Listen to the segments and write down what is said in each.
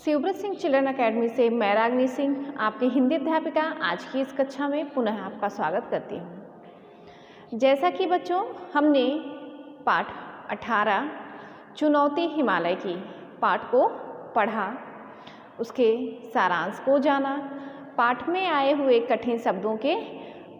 शिवव्रत Singh children academy से मैं रागिनी सिंह आपकी हिंदी अध्यापिका आज की इस कक्षा में पुनः आपका स्वागत करती हूँ। जैसा कि बच्चों हमने पाठ 18 चुनौती हिमालय की पाठ को पढ़ा, उसके सारांश को जाना, पाठ में आए हुए कठिन शब्दों के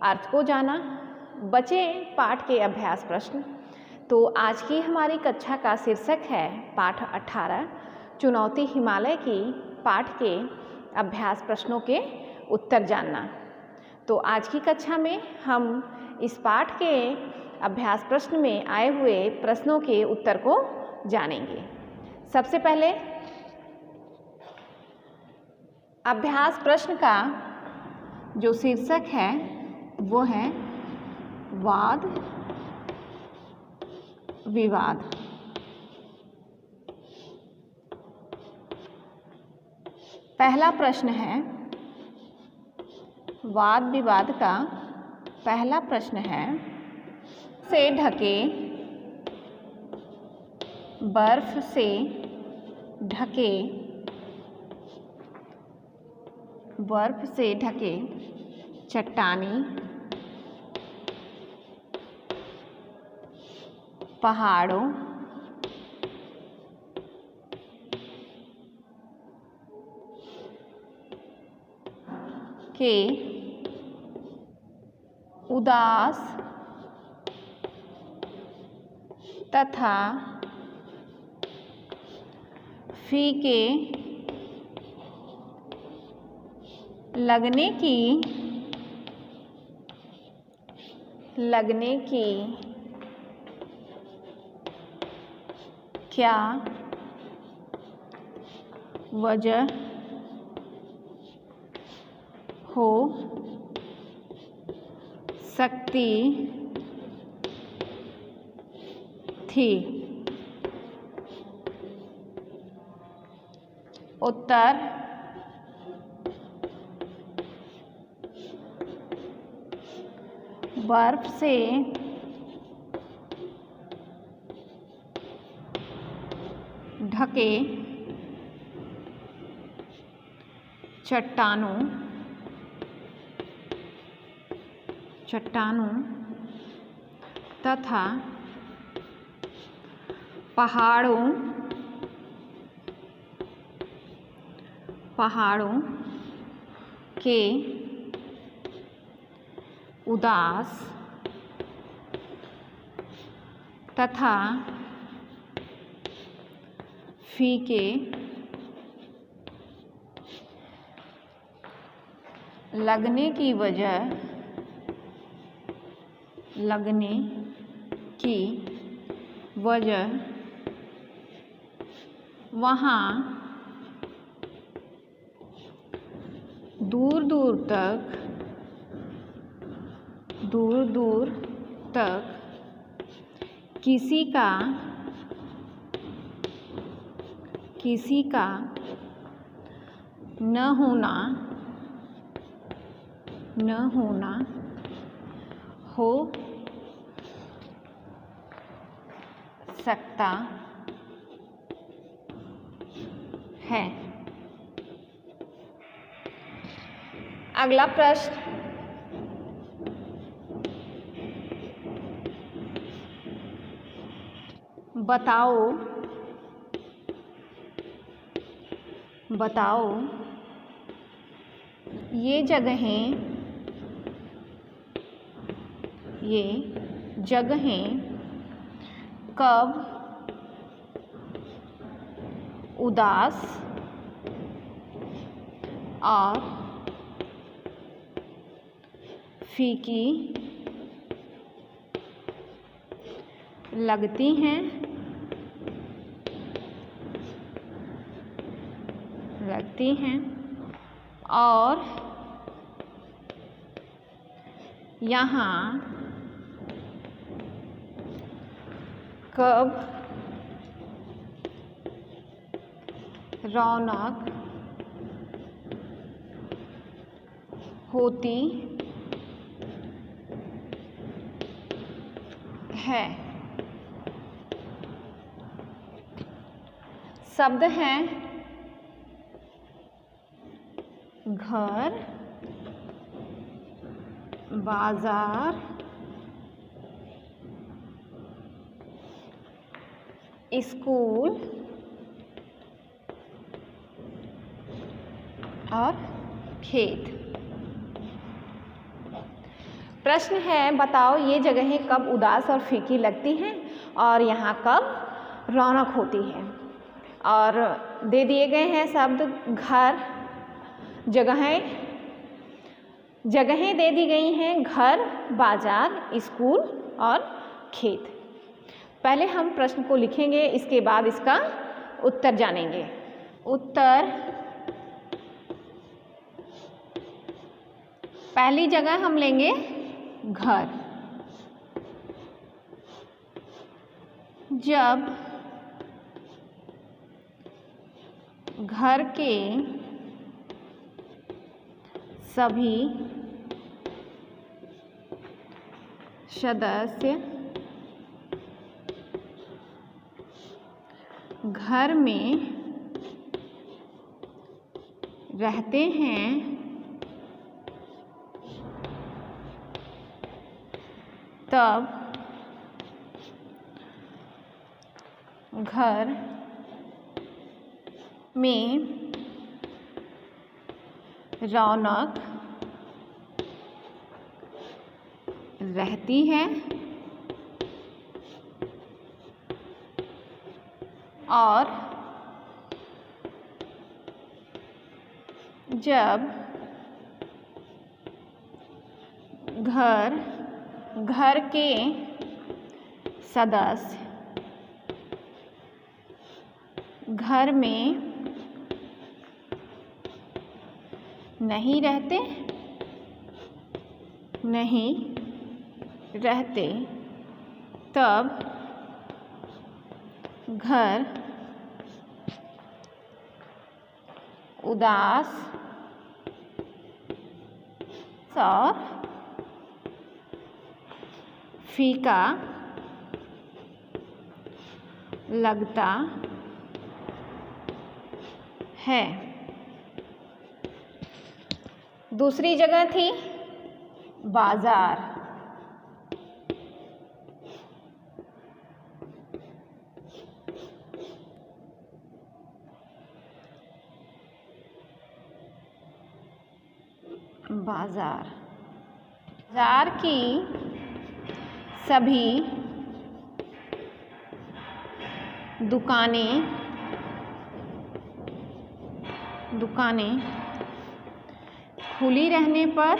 अर्थ को जाना, बचे पाठ के अभ्यास प्रश्न। तो आज की हमारी कक्षा का शीर्षक है पाठ 18 चुनौती हिमालय की पाठ के अभ्यास प्रश्नों के उत्तर जानना। तो आज की कक्षा में हम इस पाठ के अभ्यास प्रश्न में आए हुए प्रश्नों के उत्तर को जानेंगे। सबसे पहले अभ्यास प्रश्न का जो शीर्षक है वो है वाद विवाद। पहला प्रश्न है वाद विवाद का पहला प्रश्न है से ढके बर्फ से ढके चट्टानी पहाड़ों के उदास तथा फीके लगने की क्या वजह हो सकती थी? उत्तर बर्फ से ढके चट्टानों तथा पहाड़ों के उदास तथा फीके लगने की वजह वहाँ दूर दूर तक किसी का न होना हो सकता है। अगला प्रश्न बताओ ये जगहें कब उदास और फीकी लगती हैं और यहाँ कब रौनक होती है। शब्द हैं घर, बाजार, स्कूल और खेत। प्रश्न है, बताओ ये जगहें कब उदास और फीकी लगती हैं और यहाँ कब रौनक होती है। और दे दिए गए हैं शब्द घर, जगहें दे दी गई हैं घर, बाजार, स्कूल और खेत। पहले हम प्रश्न को लिखेंगे, इसके बाद इसका उत्तर जानेंगे। उत्तर, पहली जगह हम लेंगे घर। जब घर के सभी सदस्य घर में रहते हैं तब घर में रौनक रहती है और जब घर के सदस्य घर में नहीं रहते तब घर उदास और फीका लगता है। दूसरी जगह थी बाजार। बाजार की सभी दुकानें खुली रहने पर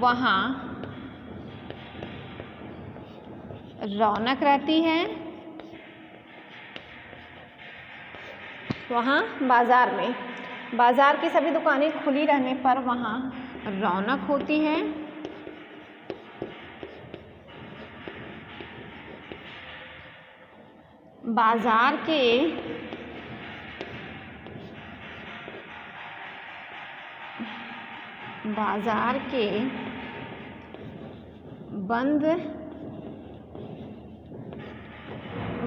वहाँ रौनक रहती है। वहाँ बाजार की सभी दुकानें खुली रहने पर वहाँ रौनक होती है। बाजार के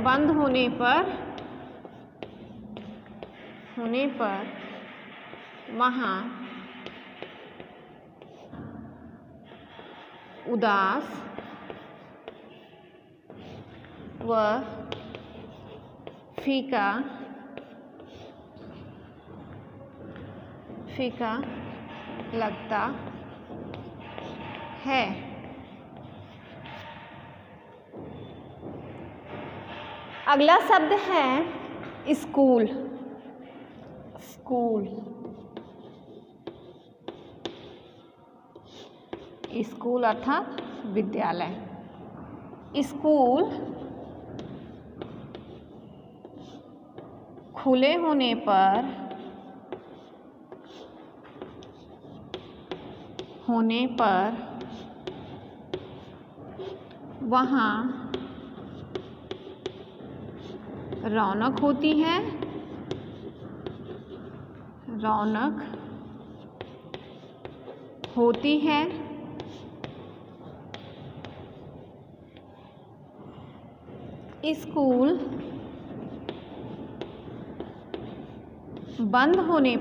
बंद होने पर वहाँ उदास व फीका लगता है। अगला शब्द है स्कूल। स्कूल अर्थात विद्यालय। स्कूल खुले होने पर वहाँ रौनक होती है। स्कूल बंद होने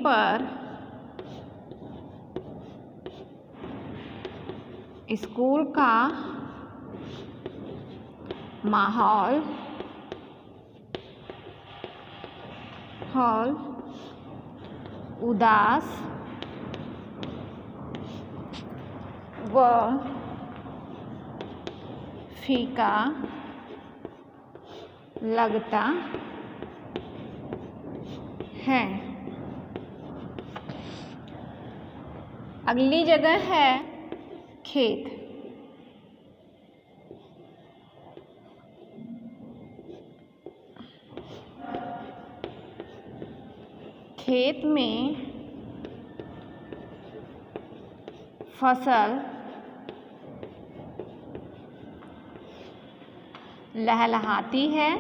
पर स्कूल का माहौल उदास व फीका लगता है। अगली जगह है खेत। खेत में फसल लहलहाती है।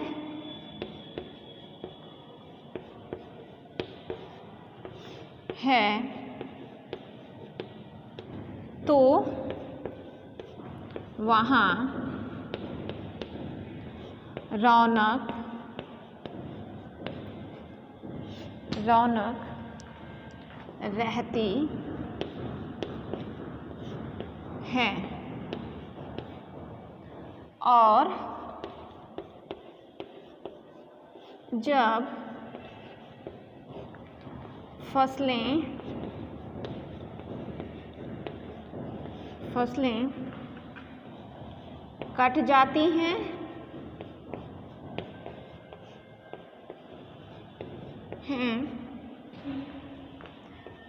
तो वहाँ रौनक रहती है। और जब फसलें कट जाती हैं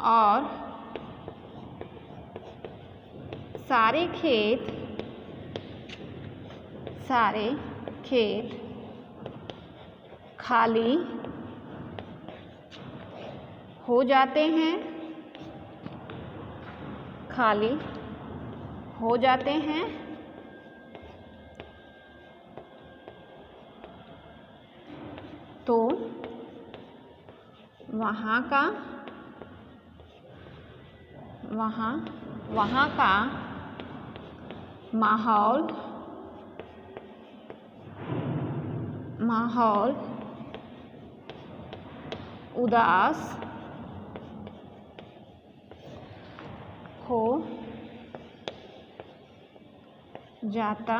और सारे खेत खाली हो जाते हैं। तो वहाँ का माहौल उदास हो जाता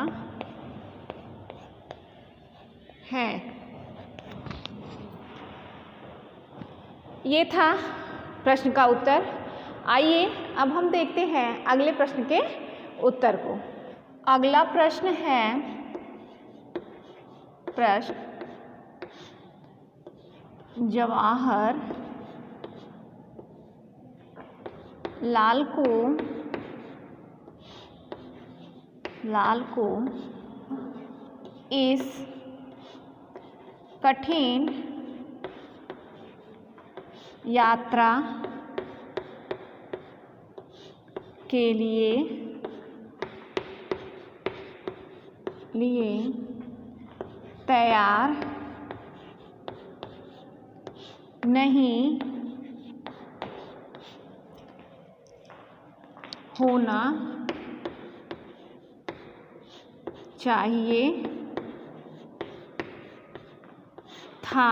है। ये था प्रश्न का उत्तर। आइए अब हम देखते हैं अगले प्रश्न के उत्तर को। अगला प्रश्न है जवाहर लाल को इस कठिन यात्रा के लिए तैयार नहीं होना चाहिए था।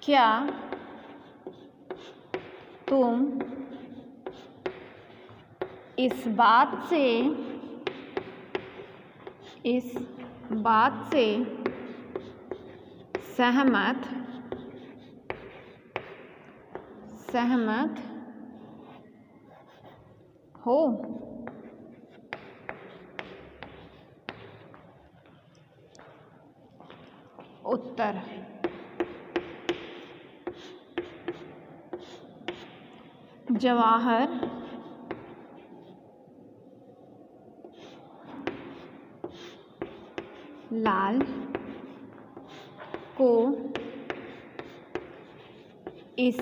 क्या तुम इस बात से सहमत हो? उत्तर जवाहर लाल को इस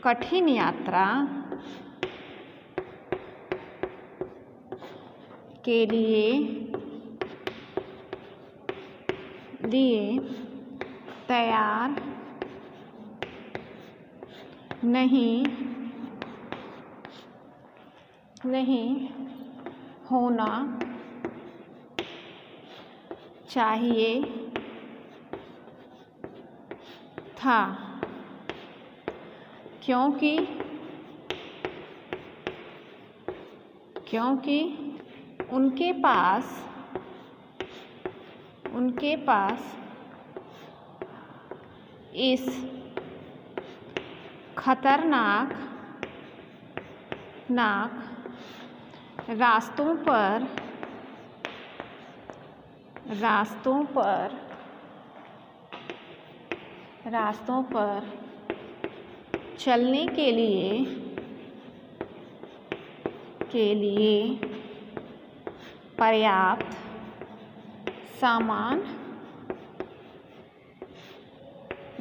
कठिन यात्रा के लिए तैयार नहीं होना चाहिए था, क्योंकि उनके पास इस खतरनाक रास्तों पर चलने के लिए पर्याप्त सामान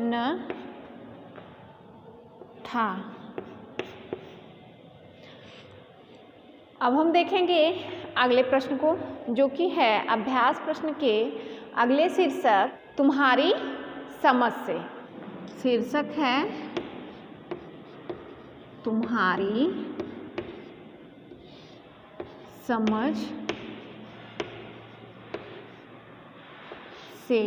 न था। अब हम देखेंगे अगले प्रश्न को, जो कि है अभ्यास प्रश्न के अगले शीर्षक तुम्हारी समझ से। शीर्षक है तुम्हारी समझ से।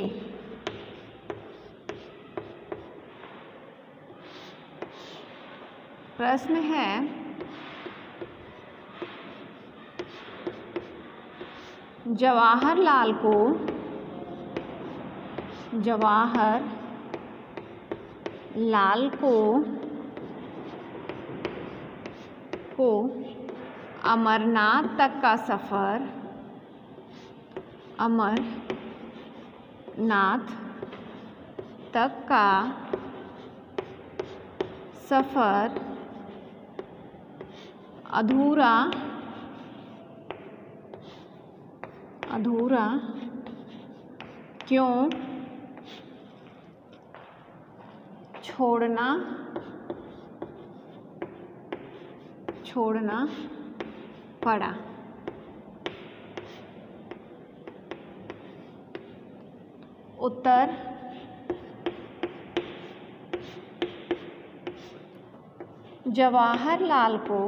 प्रश्न है जवाहरलाल को अमरनाथ तक का सफ़र अधूरा क्यों छोड़ना पड़ा। उत्तर जवाहरलाल को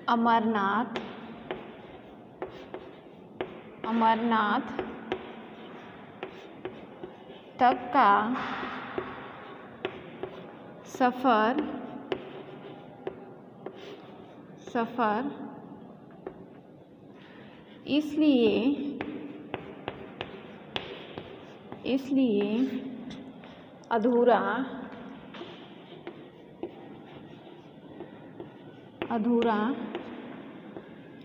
अमरनाथ तक का सफ़र इसलिए अधूरा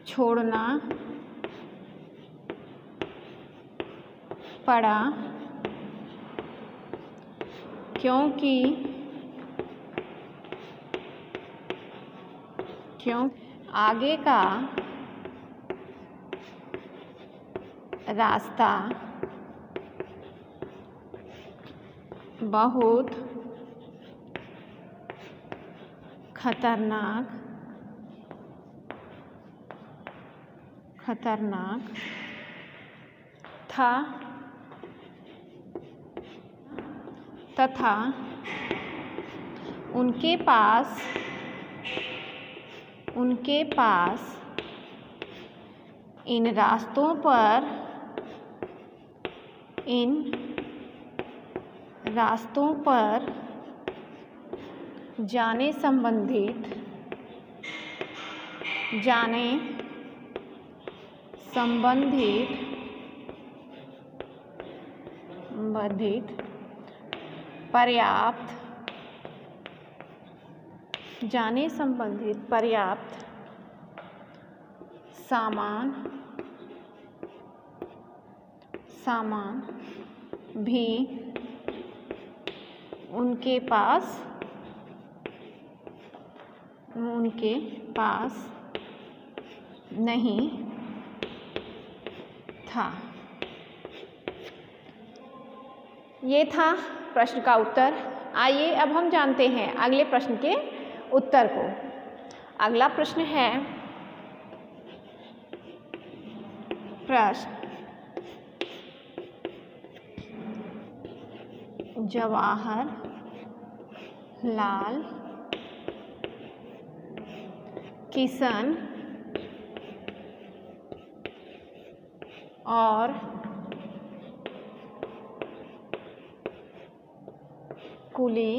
छोड़ना पड़ा, क्योंकि आगे का रास्ता बहुत खतरनाक था तथा उनके पास इन रास्तों पर जाने संबंधित पर्याप्त सामान भी उनके पास नहीं था। ये था प्रश्न का उत्तर। आइए अब हम जानते हैं अगले प्रश्न के उत्तर को। अगला प्रश्न है जवाहरलाल किशन और कुली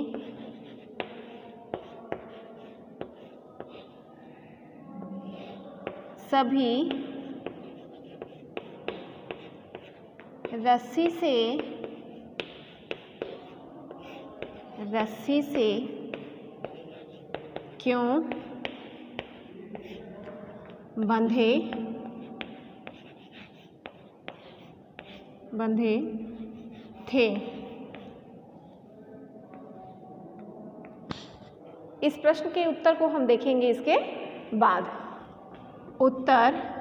सभी रस्सी से क्यों बंधे थे। इस प्रश्न के उत्तर को हम देखेंगे इसके बाद। उत्तर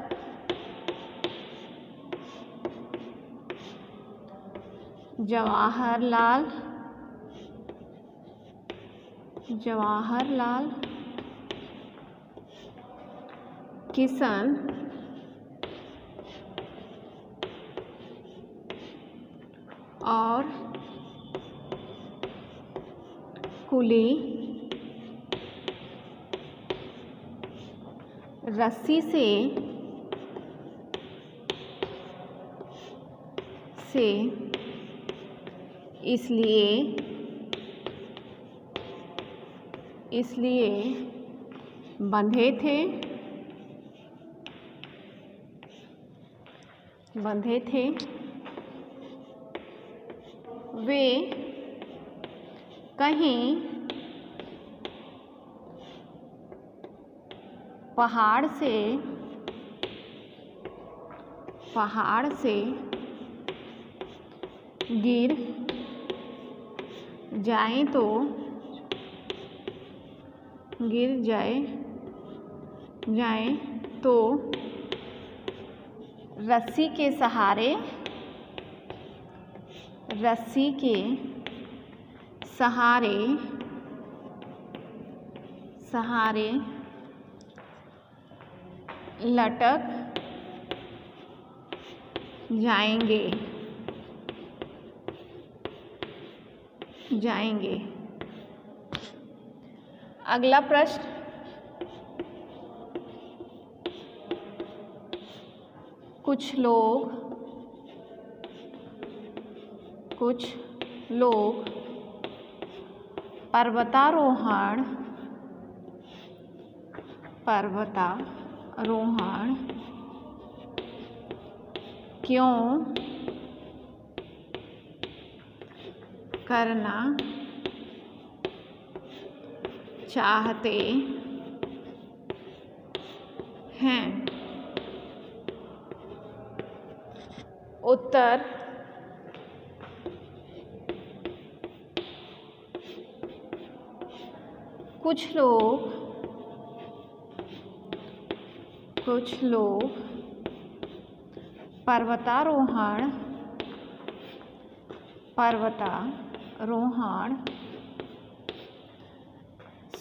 जवाहरलाल किशन और कुली रस्सी से इसलिए बंधे थे। वे कहीं पहाड़ से गिर जाएं तो रस्सी के सहारे लटक जाएंगे। अगला प्रश्न, कुछ लोग पर्वतारोहण क्यों करना चाहते हैं। उत्तर कुछ लोग पर्वतारोहण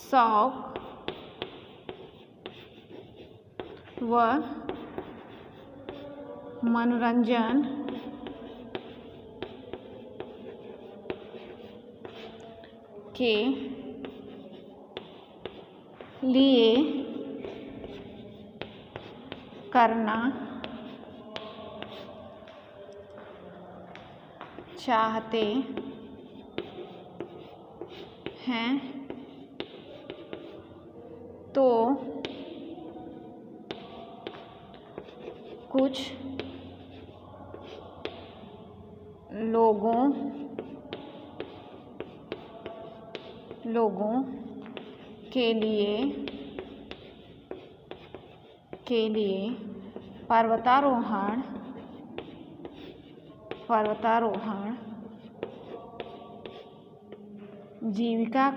शौक व मनोरंजन के लिए करना चाहते हैं तो कुछ लोगों के लिए पर्वतारोहण जीविका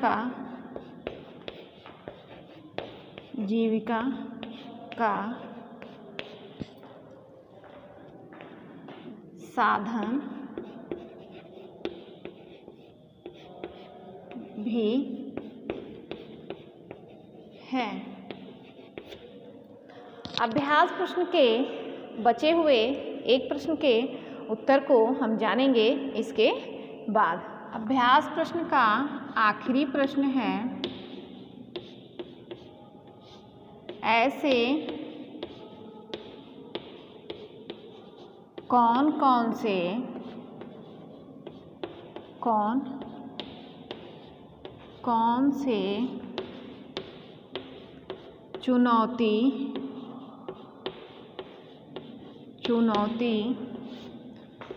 का साधन भी है। अभ्यास प्रश्न के बचे हुए एक प्रश्न के उत्तर को हम जानेंगे इसके बाद। अभ्यास प्रश्न का आखिरी प्रश्न है, ऐसे कौन कौन से चुनौती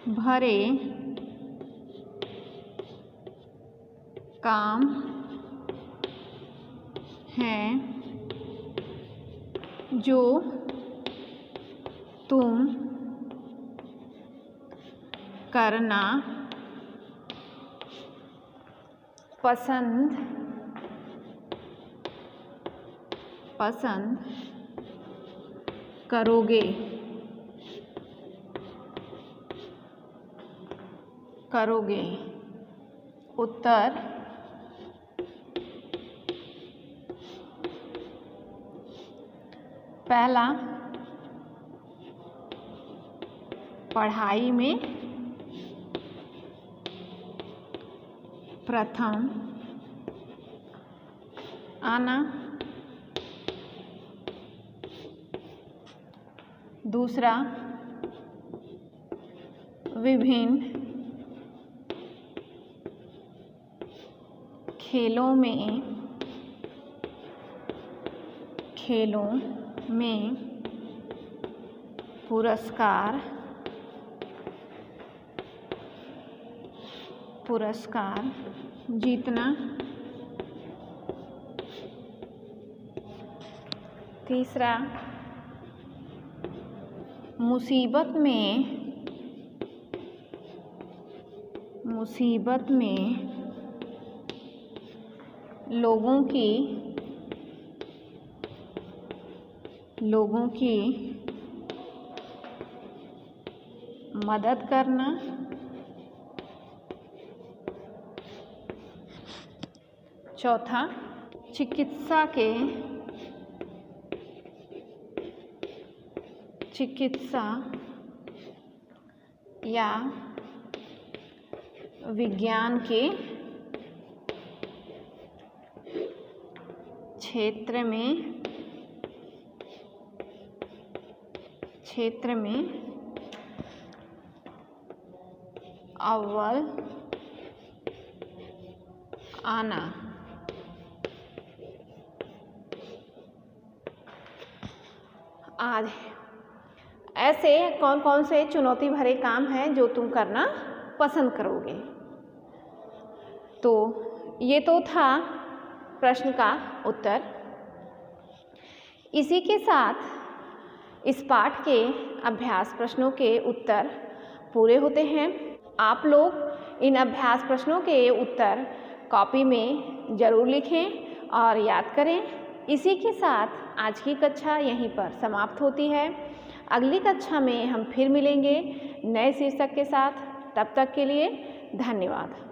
भरे काम हैं जो तुम करना पसंद करोगे। उत्तर पहला, पढ़ाई में प्रथम आना। दूसरा, विभिन्न खेलों में पुरस्कार जीतना। तीसरा, मुसीबत में लोगों की मदद करना। चौथा, चिकित्सा या विज्ञान के क्षेत्र में अव्वल आना। आज ऐसे कौन कौन से चुनौती भरे काम हैं जो तुम करना पसंद करोगे। तो ये तो था प्रश्न का उत्तर। इसी के साथ इस पाठ के अभ्यास प्रश्नों के उत्तर पूरे होते हैं। आप लोग इन अभ्यास प्रश्नों के उत्तर कॉपी में ज़रूर लिखें और याद करें। इसी के साथ आज की कक्षा यहीं पर समाप्त होती है। अगली कक्षा में हम फिर मिलेंगे नए शीर्षक के साथ। तब तक के लिए धन्यवाद।